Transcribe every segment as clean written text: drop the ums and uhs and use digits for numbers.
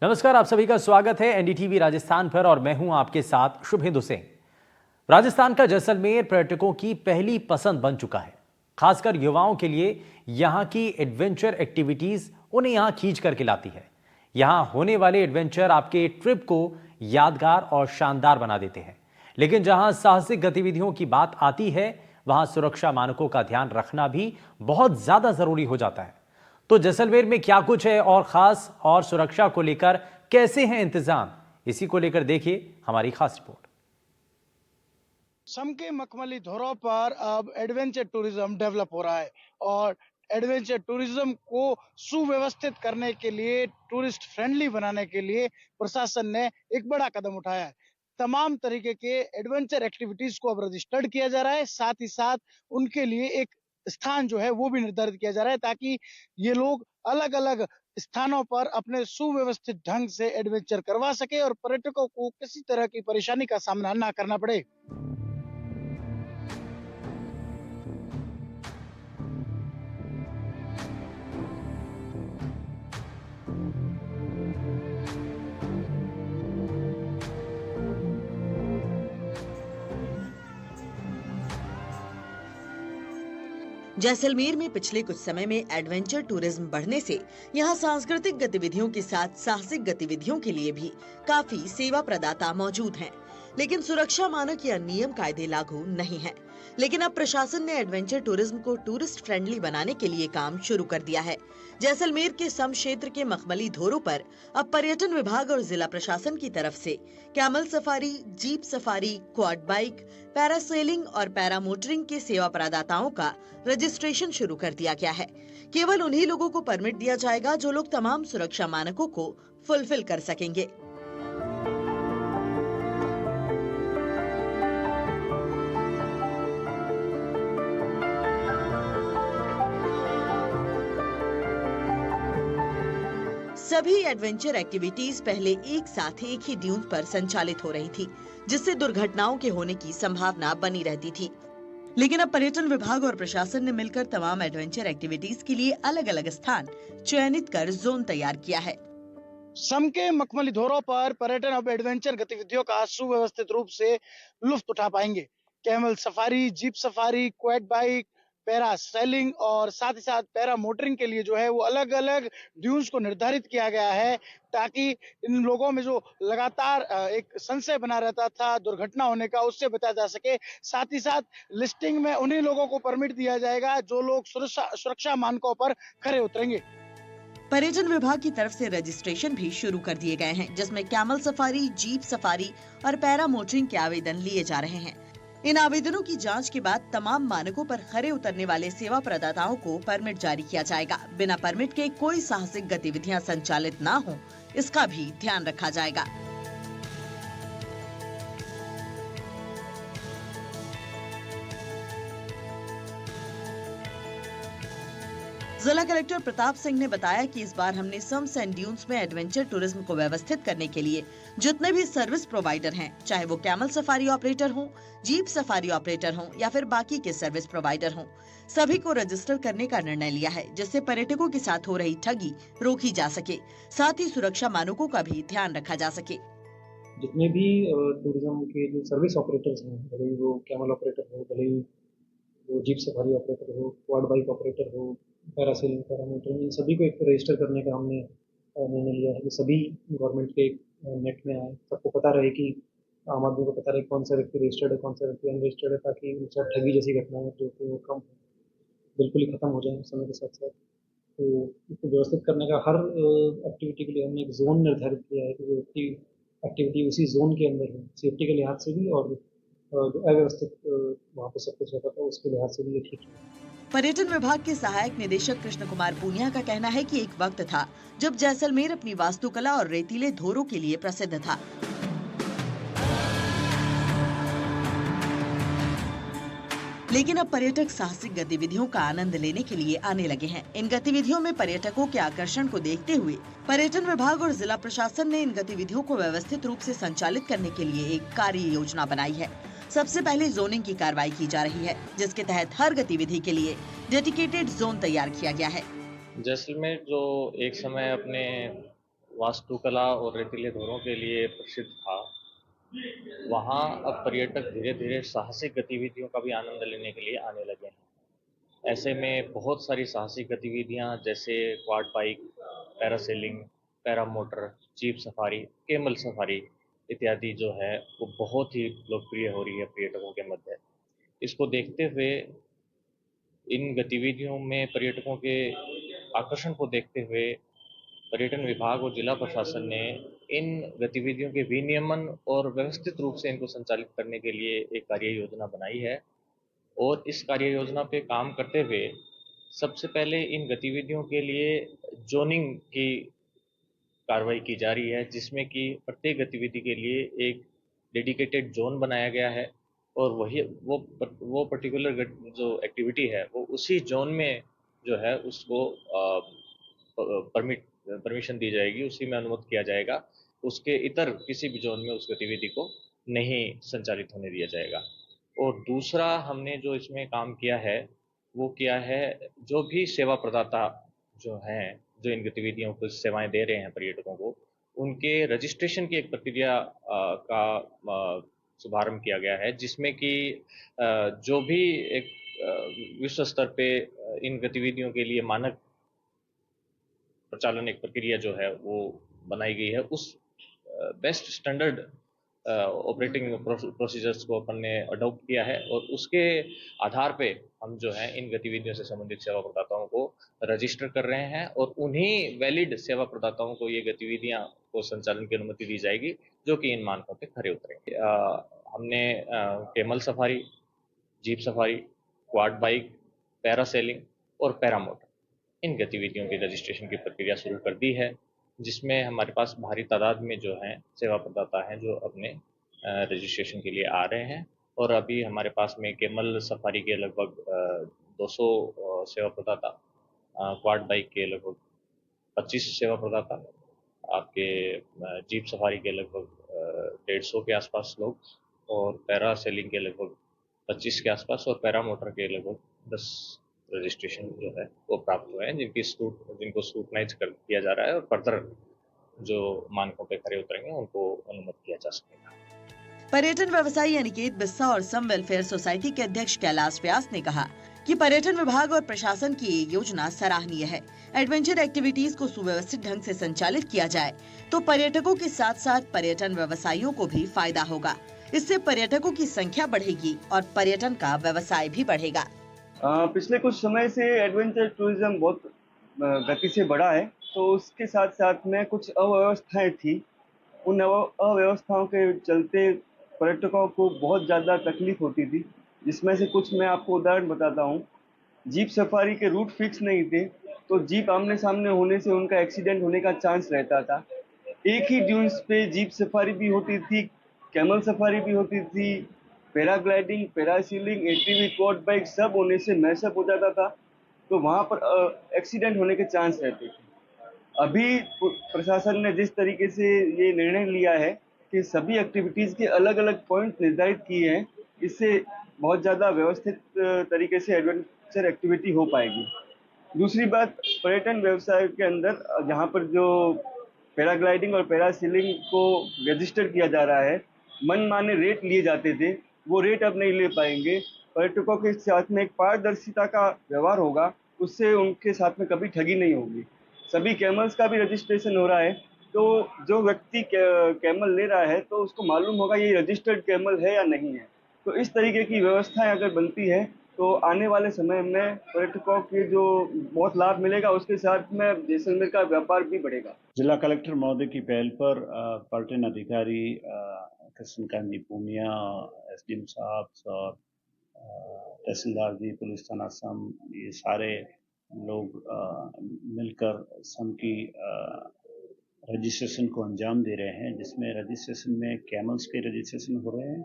नमस्कार, आप सभी का स्वागत है एनडीटीवी राजस्थान पर और मैं हूं आपके साथ शुभेंदु सिंह। राजस्थान का जैसलमेर पर्यटकों की पहली पसंद बन चुका है। खासकर युवाओं के लिए यहां की एडवेंचर एक्टिविटीज उन्हें यहां खींच करके लाती है। यहां होने वाले एडवेंचर आपके ट्रिप को यादगार और शानदार बना देते हैं। लेकिन जहां साहसिक गतिविधियों की बात आती है, वहां सुरक्षा मानकों का ध्यान रखना भी बहुत ज्यादा जरूरी हो जाता है। तो जैसलमेर में क्या कुछ है और खास और सुरक्षा को लेकर कैसे हैं इंतजाम, इसी को लेकर देखिए हमारी खास रिपोर्ट। सम के मखमली धोरों पर अब एडवेंचर टूरिज्म डेवलप हो रहा है और एडवेंचर टूरिज्म को सुव्यवस्थित करने के लिए, टूरिस्ट फ्रेंडली बनाने के लिए प्रशासन ने एक बड़ा कदम उठाया है। तमाम तरीके के एडवेंचर एक्टिविटीज को अब रजिस्टर्ड किया जा रहा है। साथ ही साथ उनके लिए एक स्थान जो है वो भी निर्धारित किया जा रहा है ताकि ये लोग अलग अलग स्थानों पर अपने सुव्यवस्थित ढंग से एडवेंचर करवा सके और पर्यटकों को किसी तरह की परेशानी का सामना ना करना पड़े। जैसलमेर में पिछले कुछ समय में एडवेंचर टूरिज्म बढ़ने से यहाँ सांस्कृतिक गतिविधियों के साथ साहसिक गतिविधियों के लिए भी काफी सेवा प्रदाता मौजूद हैं। लेकिन सुरक्षा मानक या नियम कायदे लागू नहीं हैं। लेकिन अब प्रशासन ने एडवेंचर टूरिज्म को टूरिस्ट फ्रेंडली बनाने के लिए काम शुरू कर दिया है। जैसलमेर के सम क्षेत्र के मखमली धोरों पर अब पर्यटन विभाग और जिला प्रशासन की तरफ से camel safari, jeep safari, quad bike, parasailing और पैरामोटरिंग के सेवा प्रदाताओं का रजिस्ट्रेशन शुरू कर दिया गया है। केवल उन्हीं लोगों को परमिट दिया जाएगा जो लोग तमाम सुरक्षा मानकों को फुलफिल कर सकेंगे। सभी एडवेंचर एक्टिविटीज पहले एक साथ एक ही ड्यून पर संचालित हो रही थी, जिससे दुर्घटनाओं के होने की संभावना बनी रहती थी। लेकिन अब पर्यटन विभाग और प्रशासन ने मिलकर तमाम एडवेंचर एक्टिविटीज के लिए अलग अलग स्थान चयनित कर जोन तैयार किया है। सम के मखमली धोरों पर पर्यटन अब एडवेंचर गतिविधियों का सुव्यवस्थित रूप से लुत्फ उठा पाएंगे। Camel safari, jeep safari, quad bike, para selling और साथ ही साथ पैरा मोटरिंग के लिए जो है वो अलग अलग ड्यून्स को निर्धारित किया गया है ताकि इन लोगों में जो लगातार एक संशय बना रहता था दुर्घटना होने का, उससे बचा जा सके। साथ ही साथ लिस्टिंग में उन्हीं लोगों को परमिट दिया जाएगा जो लोग सुरक्षा मानकों पर खरे उतरेंगे। पर्यटन विभाग की तरफ से रजिस्ट्रेशन भी शुरू कर दिए गए हैं, जिसमें कैमल सफारी, जीप सफारी और पैरा मोटरिंग के आवेदन लिए जा रहे हैं। इन आवेदनों की जांच के बाद तमाम मानकों पर खरे उतरने वाले सेवा प्रदाताओं को परमिट जारी किया जाएगा। बिना परमिट के कोई साहसिक गतिविधियां संचालित ना हो, इसका भी ध्यान रखा जाएगा। जिला कलेक्टर प्रताप सिंह ने बताया कि इस बार हमने सम सैंड ड्यून्स में एडवेंचर टूरिज्म को व्यवस्थित करने के लिए जितने भी सर्विस प्रोवाइडर हैं, चाहे वो कैमल सफारी ऑपरेटर हों, जीप सफारी ऑपरेटर हों या फिर बाकी के सर्विस प्रोवाइडर हों, सभी को रजिस्टर करने का निर्णय लिया है, जिससे पर्यटकों के साथ हो रही ठगी रोकी जा सके। साथ ही सुरक्षा मानकों का भी ध्यान रखा जा सके। जितने भी टूरिज्म के जो सर्विस ऑपरेटर्स हैं, भले ही वो कैमल ऑपरेटर हो, भले ही वो जीप सफारी ऑपरेटर हो, क्वाड बाइक ऑपरेटर हो, पैरासेलिंग, पैरामोटरिंग, इन सभी को एक रजिस्टर करने का हमने निर्णय लिया है कि सभी गवर्नमेंट के नेट में आए, सबको पता रहे कि आम आदमी को पता रहे कौन सा व्यक्ति रजिस्टर्ड है, कौन सा व्यक्ति अनरजिस्टर्ड है, ताकि उनसे ठगी जैसी घटनाएं जो कि वो कम बिल्कुल ही खत्म हो जाए समय के साथ साथ। तो इसको व्यवस्थित करने का हर एक्टिविटी के लिए हमने एक जोन निर्धारित किया है कि वो एक्टिविटी उसी जोन के अंदर हो, सेफ्टी के लिहाज से भी और जो अव्यवस्थित वहाँ पे सब कुछ होता था उसके लिहाज से भी ये ठीक है। पर्यटन विभाग के सहायक निदेशक कृष्ण कुमार पूनिया का कहना है कि एक वक्त था जब जैसलमेर अपनी वास्तुकला और रेतीले धोरों के लिए प्रसिद्ध था। लेकिन अब पर्यटक साहसिक गतिविधियों का आनंद लेने के लिए आने लगे हैं। इन गतिविधियों में पर्यटकों के आकर्षण को देखते हुए पर्यटन विभाग और जिला प्रशासन ने इन गतिविधियों को व्यवस्थित रूप से संचालित करने के लिए एक कार्य योजना बनाई है। सबसे पहले जोनिंग की कार्रवाई की जा रही है, जिसके तहत हर गतिविधि के लिए डेडिकेटेड जोन तैयार किया गया है। जैसलमेर जो एक समय अपने वास्तुकला और रेतीले धोरों के लिए प्रसिद्ध था, वहाँ अब पर्यटक धीरे धीरे साहसिक गतिविधियों का भी आनंद लेने के लिए आने लगे हैं। ऐसे में बहुत सारी साहसिक गतिविधियाँ जैसे quad bike, parasailing, paramotor, jeep safari, camel safari इत्यादि जो है वो बहुत ही लोकप्रिय हो रही है पर्यटकों के मध्य। इसको देखते हुए इन गतिविधियों में पर्यटकों के आकर्षण को देखते हुए पर्यटन विभाग और जिला प्रशासन ने इन गतिविधियों के विनियमन और व्यवस्थित रूप से इनको संचालित करने के लिए एक कार्य योजना बनाई है और इस कार्य योजना पे काम करते हुए सबसे पहले इन गतिविधियों के लिए जोनिंग की कार्रवाई की जा रही है, जिसमें कि प्रत्येक गतिविधि के लिए एक डेडिकेटेड जोन बनाया गया है और वही वो पर्टिकुलर जो एक्टिविटी है वो उसी जोन में जो है उसको परमिशन दी जाएगी, उसी में अनुमत किया जाएगा। उसके इतर किसी भी जोन में उस गतिविधि को नहीं संचालित होने दिया जाएगा। और दूसरा हमने जो इसमें काम किया है वो किया है, जो भी सेवा प्रदाता जो हैं, जो इन गतिविधियों को सेवाएं दे रहे हैं पर्यटकों को, उनके रजिस्ट्रेशन की एक प्रक्रिया का शुभारंभ किया गया है, जिसमें कि जो भी एक विश्व स्तर पे इन गतिविधियों के लिए मानक प्रचालन एक प्रक्रिया जो है वो बनाई गई है, उस बेस्ट स्टैंडर्ड ऑपरेटिंग प्रोसीजर्स को अपन ने अडॉप्ट किया है और उसके आधार पे हम जो है इन गतिविधियों से संबंधित सेवा प्रदाताओं को रजिस्टर कर रहे हैं और उन्हीं वैलिड सेवा प्रदाताओं को ये गतिविधियां को संचालन की अनुमति दी जाएगी जो कि इन मानकों पे खरे उतरेंगे। हमने camel safari, jeep safari, quad bike, parasailing और पैरामोटर इन गतिविधियों की रजिस्ट्रेशन की प्रक्रिया शुरू कर दी है, जिसमें हमारे पास भारी तादाद में जो हैं सेवा प्रदाता हैं जो अपने रजिस्ट्रेशन के लिए आ रहे हैं और अभी हमारे पास में केमल सफारी के लगभग 200 सेवा प्रदाता, क्वाड बाइक के लगभग 25 सेवा प्रदाता, आपके जीप सफारी के लगभग 150 के आसपास लोग और पैरा सेलिंग के लगभग 25 के आसपास और पैरा मोटर के लगभग 10 रजिस्ट्रेशन जो है वो प्राप्त हुए हैं, जिनको स्क्रूटनाइज कर दिया जा रहा है और फर्दर जो मानकों पे खरे उतरेंगे उनको अनुमत किया जा सकेगा। पर्यटन व्यवसायी अनिकेत बिस्सा और सम वेलफेयर सोसाइटी के अध्यक्ष कैलाश व्यास ने कहा कि पर्यटन विभाग और प्रशासन की ये योजना सराहनीय है। एडवेंचर एक्टिविटीज को सुव्यवस्थित ढंग से संचालित किया जाए तो पर्यटकों के साथ साथ पर्यटन व्यवसायियों को भी फायदा होगा। इससे पर्यटकों की संख्या बढ़ेगी और पर्यटन का व्यवसाय भी बढ़ेगा। पिछले कुछ समय से एडवेंचर टूरिज्म बहुत गति से बढ़ा है, तो उसके साथ साथ में कुछ अव्यवस्थाएं थी। उन अव्यवस्थाओं के चलते पर्यटकों को बहुत ज़्यादा तकलीफ होती थी, जिसमें से कुछ मैं आपको उदाहरण बताता हूँ। जीप सफारी के रूट फिक्स नहीं थे, तो जीप आमने सामने होने से उनका एक्सीडेंट होने का चांस रहता था। एक ही ड्यून्स पे जीप सफारी भी होती थी, कैमल सफारी भी होती थी, paragliding, parasailing, ATV, quad bike सब होने से मैशअप हो जाता था, तो वहाँ पर एक्सीडेंट होने के चांस रहते थे। अभी प्रशासन ने जिस तरीके से ये निर्णय लिया है कि सभी एक्टिविटीज़ के अलग अलग पॉइंट निर्धारित किए हैं, इससे बहुत ज़्यादा व्यवस्थित तरीके से एडवेंचर एक्टिविटी हो पाएगी। दूसरी बात, पर्यटन व्यवसाय के अंदर जहाँ पर जो पैराग्लाइडिंग और पैरासीलिंग को रजिस्टर किया जा रहा है, मनमाने रेट लिए जाते थे, वो रेट अब नहीं ले पाएंगे। पर्यटकों के साथ में एक पारदर्शिता का व्यवहार होगा, उससे उनके साथ में कभी ठगी नहीं होगी। सभी कैमल्स का भी रजिस्ट्रेशन हो रहा है, तो जो व्यक्ति कैमल ले रहा है तो उसको मालूम होगा ये रजिस्टर्ड कैमल है या नहीं है। तो इस तरीके की व्यवस्थाएं अगर बनती है तो आने वाले समय में पर्यटकों के जो बहुत लाभ मिलेगा, उसके साथ में जैसलमेर का व्यापार भी बढ़ेगा। जिला कलेक्टर महोदय की पहल पर पर्यटन अधिकारी कृष्णकांत पूनिया, एसडीएम साहब और तहसीलदार जी, पुलिस थाना सम, ये सारे लोग मिलकर सम की रजिस्ट्रेशन को अंजाम दे रहे हैं, जिसमें रजिस्ट्रेशन में कैमल्स के रजिस्ट्रेशन हो रहे हैं।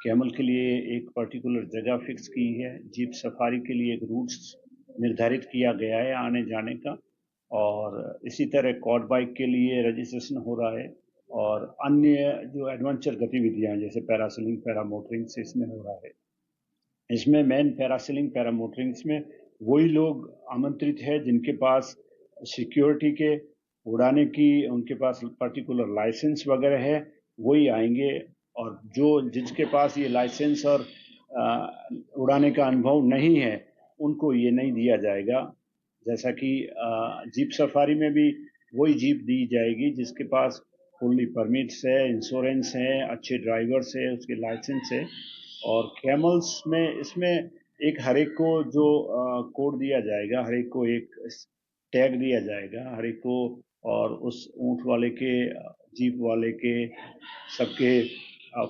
कैमल के लिए एक पर्टिकुलर जगह फिक्स की है, जीप सफारी के लिए एक रूट्स निर्धारित किया गया है आने जाने का, और इसी तरह क्वाड बाइक के लिए रजिस्ट्रेशन हो रहा है और अन्य जो एडवेंचर गतिविधियां जैसे पैरासेलिंग, पैरामोटरिंग से इसमें हो रहा है। इसमें मेन पैरासेलिंग, पैरामोटरिंग्स में वही लोग आमंत्रित है जिनके पास सिक्योरिटी के उड़ाने की उनके पास पर्टिकुलर लाइसेंस वगैरह है वही आएंगे, और जिसके पास ये लाइसेंस और उड़ाने का अनुभव नहीं है उनको ये नहीं दिया जाएगा। जैसा कि जीप सफारी में भी वही जीप दी जाएगी जिसके पास फुल्ली परमिट्स है, इंश्योरेंस है, अच्छे ड्राइवर्स है, उसके लाइसेंस है। और कैमल्स में इसमें एक हर एक को जो कोड दिया जाएगा, हर एक को एक टैग दिया जाएगा हर एक को, और उस ऊंट वाले के, जीप वाले के, सबके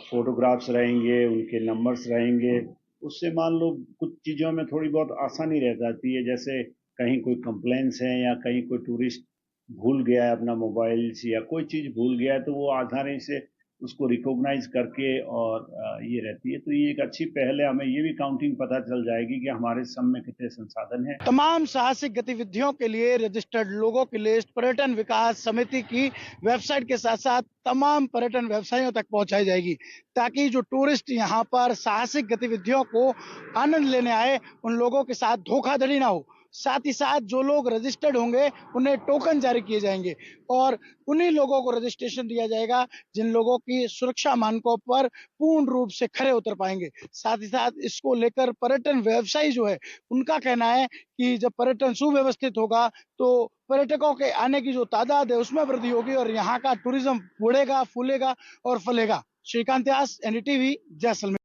फोटोग्राफ्स रहेंगे, उनके नंबर्स रहेंगे। उससे मान लो कुछ चीज़ों में थोड़ी बहुत आसानी रह जाती है, जैसे कहीं कोई कंप्लेंट्स है या कहीं कोई टूरिस्ट भूल गया है अपना मोबाइल या कोई चीज़ भूल गया है तो वो आसानी से उसको रिकॉग्नाइज करके और ये रहती है। तो ये एक अच्छी पहल है, हमें ये भी काउंटिंग पता चल जाएगी कि हमारे सम में कितने संसाधन हैं। तमाम साहसिक गतिविधियों के लिए रजिस्टर्ड लोगों की लिस्ट पर्यटन विकास समिति की वेबसाइट के साथ साथ तमाम पर्यटन व्यवसायियों तक पहुंचाई जाएगी, ताकि जो टूरिस्ट यहां पर साहसिक गतिविधियों को आनंद लेने आए उन लोगों के साथ धोखाधड़ी ना हो। साथ ही साथ जो लोग रजिस्टर्ड होंगे उन्हें टोकन जारी किए जाएंगे और उन्हीं लोगों को रजिस्ट्रेशन दिया जाएगा जिन लोगों की सुरक्षा मानकों पर पूर्ण रूप से खरे उतर पाएंगे। साथ ही साथ इसको लेकर पर्यटन व्यवसायी जो है उनका कहना है कि जब पर्यटन सुव्यवस्थित होगा तो पर्यटकों के आने की जो तादाद है उसमें वृद्धि होगी और यहाँ का टूरिज्म बढ़ेगा, फूलेगा और फलेगा। श्रीकांत व्यास, एनडीटीवी, जैसलमेर।